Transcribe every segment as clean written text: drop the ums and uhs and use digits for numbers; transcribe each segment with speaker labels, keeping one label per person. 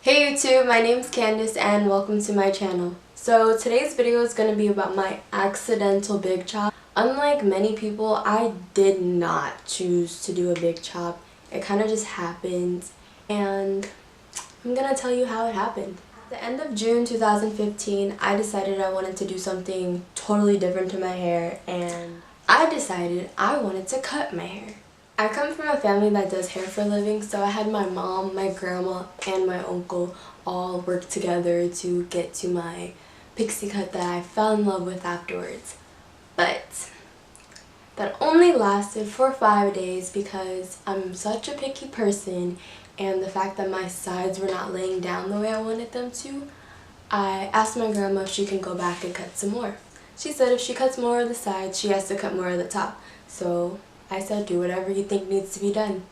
Speaker 1: Hey YouTube, my name's Candice and welcome to my channel. So today's video is going to be about my accidental big chop. Unlike many people, I did not choose to do a big chop. It kind of just happened and I'm going to tell you how it happened. At the end of June 2015, I decided I wanted to do something totally different to my hair and I decided I wanted to cut my hair. I come from a family that does hair for a living, so I had my mom, my grandma, and my uncle all work together to get to my pixie cut that I fell in love with afterwards. But that only lasted for 5 days because I'm such a picky person, and the fact that my sides were not laying down the way I wanted them to, I asked my grandma if she can go back and cut some more. She said if she cuts more of the sides, she has to cut more of the top. So I said, do whatever you think needs to be done.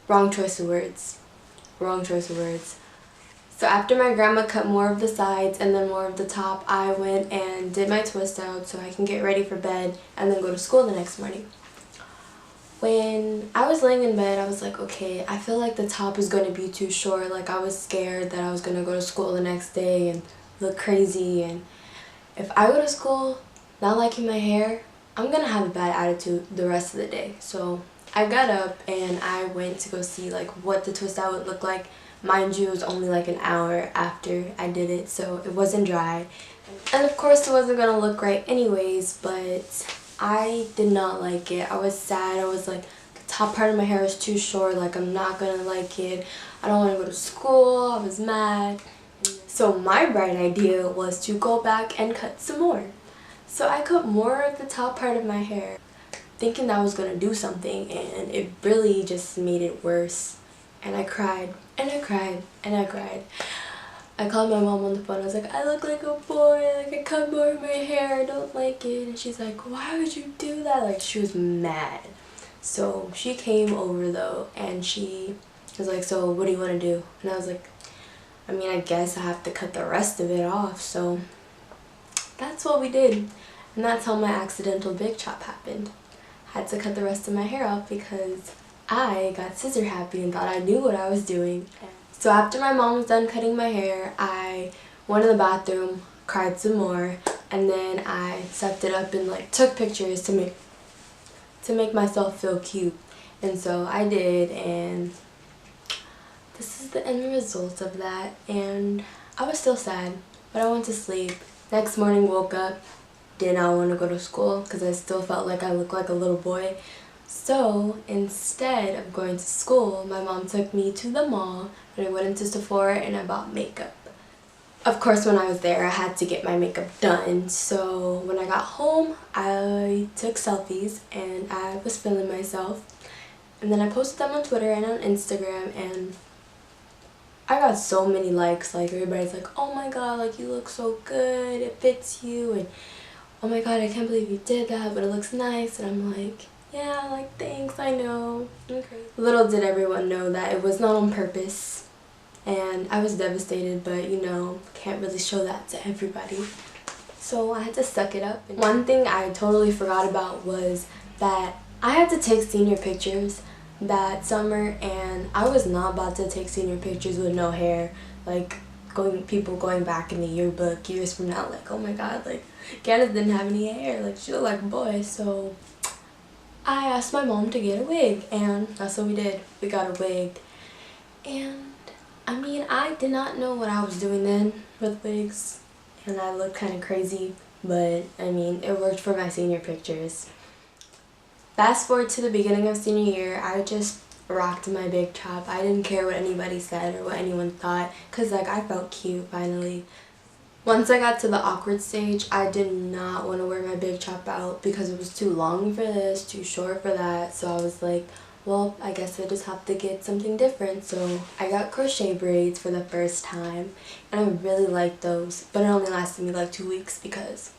Speaker 1: Wrong choice of words. Wrong choice of words. So after my grandma cut more of the sides and then more of the top, I went and did my twist out so I can get ready for bed and then go to school the next morning. When I was laying in bed, I was like, okay, I feel like the top is going to be too short. Like, I was scared that I was going to go to school the next day and look crazy. And if I go to school not liking my hair, I'm gonna have a bad attitude the rest of the day. So I got up and I went to go see like what the twist out would look like. Mind you, it was only like an hour after I did it, so it wasn't dry. And of course it wasn't gonna look right anyways, but I did not like it. I was sad. I was like, the top part of my hair is too short, like I'm not gonna like it. I don't want to go to school. I was mad. So my bright idea was to go back and cut some more. So I cut more of the top part of my hair, thinking that was going to do something, and it really just made it worse. And I cried, and I cried, and I cried. I called my mom on the phone. I was like, I look like a boy, like I cut more of my hair, I don't like it. And she's like, why would you do that? Like, she was mad. So she came over though, and she was like, so what do you want to do? And I was like, I mean, I guess I have to cut the rest of it off. So that's what we did. And that's how my accidental big chop happened. Had to cut the rest of my hair off because I got scissor happy and thought I knew what I was doing. So after my mom was done cutting my hair, I went in the bathroom, cried some more, and then I stepped it up and like took pictures to make myself feel cute. And so I did, and this is the end result of that. And I was still sad, but I went to sleep. Next morning, woke up, did not want to go to school because I still felt like I looked like a little boy. So instead of going to school, my mom took me to the mall and I went into Sephora and I bought makeup. Of course, when I was there, I had to get my makeup done. So when I got home, I took selfies and I was filming myself. And then I posted them on Twitter and on Instagram, and I got so many likes. Like, everybody's like, oh my god, like, you look so good, it fits you, and oh my god, I can't believe you did that, but it looks nice. And I'm like, yeah, like, thanks, I know. Okay. Little did everyone know that it was not on purpose, and I was devastated, but you know, can't really show that to everybody. So I had to suck it up. And one thing I totally forgot about was that I had to take senior pictures that summer, and I was not about to take senior pictures with no hair. Like, people going back in the yearbook years from now, like, oh my god, like, Candice didn't have any hair, like, she looked like a boy. So I asked my mom to get a wig, and that's what we did. We got a wig. And I mean, I did not know what I was doing then with wigs, and I looked kind of crazy, but I mean, it worked for my senior pictures. Fast forward to the beginning of senior year, I just rocked my big chop. I didn't care what anybody said or what anyone thought, because like, I felt cute finally. Once I got to the awkward stage, I did not want to wear my big chop out because it was too long for this, too short for that. So I was like, well, I guess I just have to get something different. So I got crochet braids for the first time, and I really liked those, but it only lasted me like 2 weeks because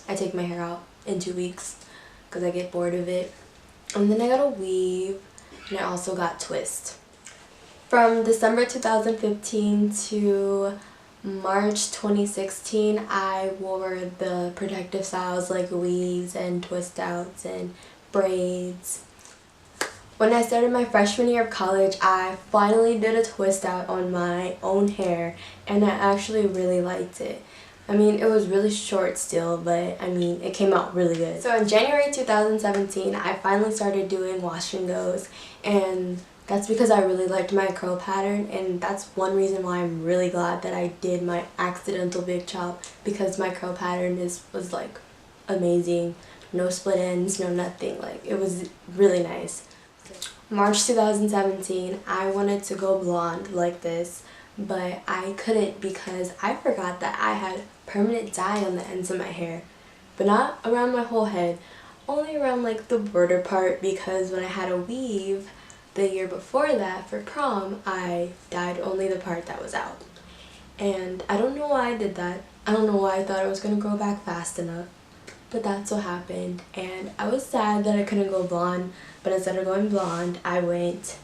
Speaker 1: I take my hair out in 2 weeks because I get bored of it. And then I got a weave, and I also got twist. From December 2015 to March 2016, I wore the protective styles like weaves and twist outs and braids. When I started my freshman year of college, I finally did a twist out on my own hair, and I actually really liked it. I mean, it was really short still, but I mean, it came out really good. So in January 2017, I finally started doing wash and goes, and that's because I really liked my curl pattern, and that's one reason why I'm really glad that I did my accidental big chop, because my curl pattern was like amazing. No split ends, no nothing. Like, it was really nice. March 2017, I wanted to go blonde like this, but I couldn't because I forgot that I had permanent dye on the ends of my hair, but not around my whole head, only around like the border part, because when I had a weave the year before that for prom, I dyed only the part that was out. And I don't know why I did that. I don't know why I thought it was going to grow back fast enough, but that's what happened, and I was sad that I couldn't go blonde, but instead of going blonde, I went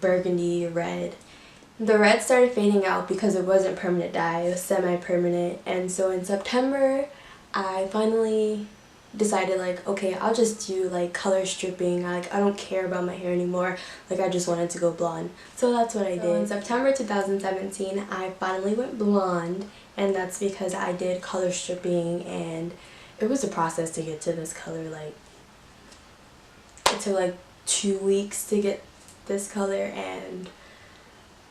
Speaker 1: burgundy red. The red started fading out because it wasn't permanent dye, it was semi-permanent, and so in September, I finally decided, like, okay, I'll just do like color stripping. I don't care about my hair anymore, like I just wanted to go blonde. So that's what I did. In September 2017, I finally went blonde, and that's because I did color stripping, and it was a process to get to this color. Like, it took like 2 weeks to get this color, and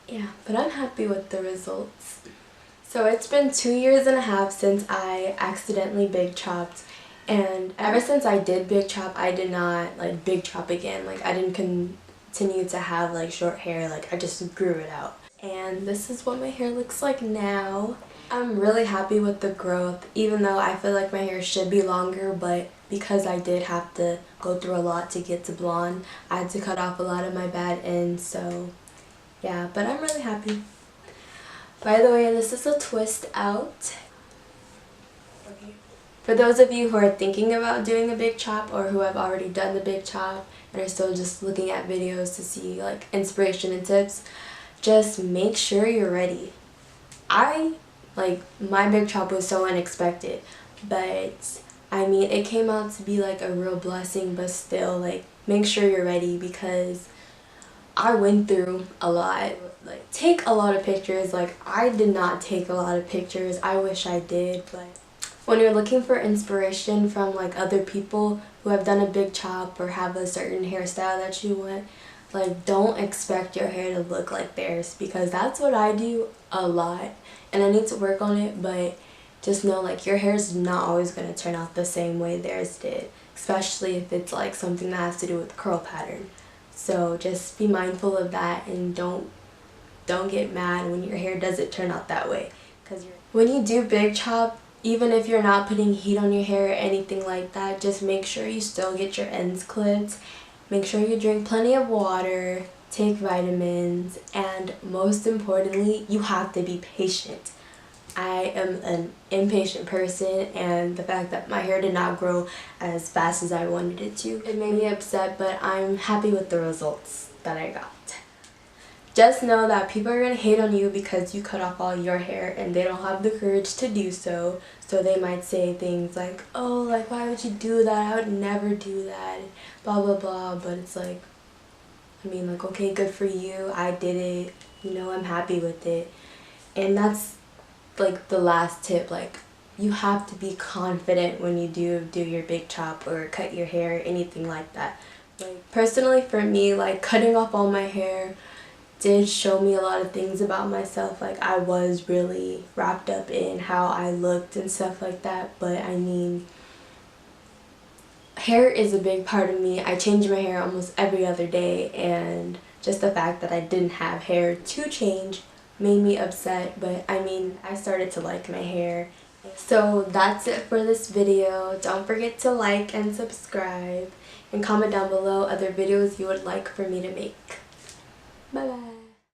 Speaker 1: yeah, but I'm happy with the results. So it's been 2.5 years since I accidentally big chopped, and ever since I did big chop, I did not like big chop again. Like, I didn't continue to have like short hair, like I just grew it out. And this is what my hair looks like now. I'm really happy with the growth, even though I feel like my hair should be longer, but because I did have to go through a lot to get to blonde, I had to cut off a lot of my bad ends, so yeah, but I'm really happy. By the way, this is a twist out. Okay. For those of you who are thinking about doing a big chop, or who have already done the big chop and are still just looking at videos to see like inspiration and tips, just make sure you're ready. My big chop was so unexpected, but I mean, it came out to be like a real blessing, but still, like, make sure you're ready, because I went through a lot. Like, take a lot of pictures. Like, I did not take a lot of pictures. I wish I did, but when you're looking for inspiration from like other people who have done a big chop or have a certain hairstyle that you want, like, don't expect your hair to look like theirs, because that's what I do a lot, and I need to work on it. But just know, like, your hair is not always going to turn out the same way theirs did, especially if it's like something that has to do with curl pattern. So just be mindful of that, and don't get mad when your hair doesn't turn out that way, because when you do big chop, even if you're not putting heat on your hair or anything like that, just make sure you still get your ends clipped. Make sure you drink plenty of water, take vitamins, and most importantly, you have to be patient. I am an impatient person, and the fact that my hair did not grow as fast as I wanted it to, it made me upset, but I'm happy with the results that I got. Just know that people are going to hate on you because you cut off all your hair, and they don't have the courage to do so. So they might say things like, oh, like, why would you do that? I would never do that, blah, blah, blah. But it's like, I mean, like, okay, good for you. I did it. You know, I'm happy with it. And that's, like, the last tip. Like, you have to be confident when you do your big chop or cut your hair, anything like that. Like, personally for me, like, cutting off all my hair did show me a lot of things about myself. Like, I was really wrapped up in how I looked and stuff like that, but I mean, hair is a big part of me. I change my hair almost every other day, and just the fact that I didn't have hair to change made me upset, but I mean, I started to like my hair. So that's it for this video. Don't forget to like and subscribe, and comment down below other videos you would like for me to make. Bye bye.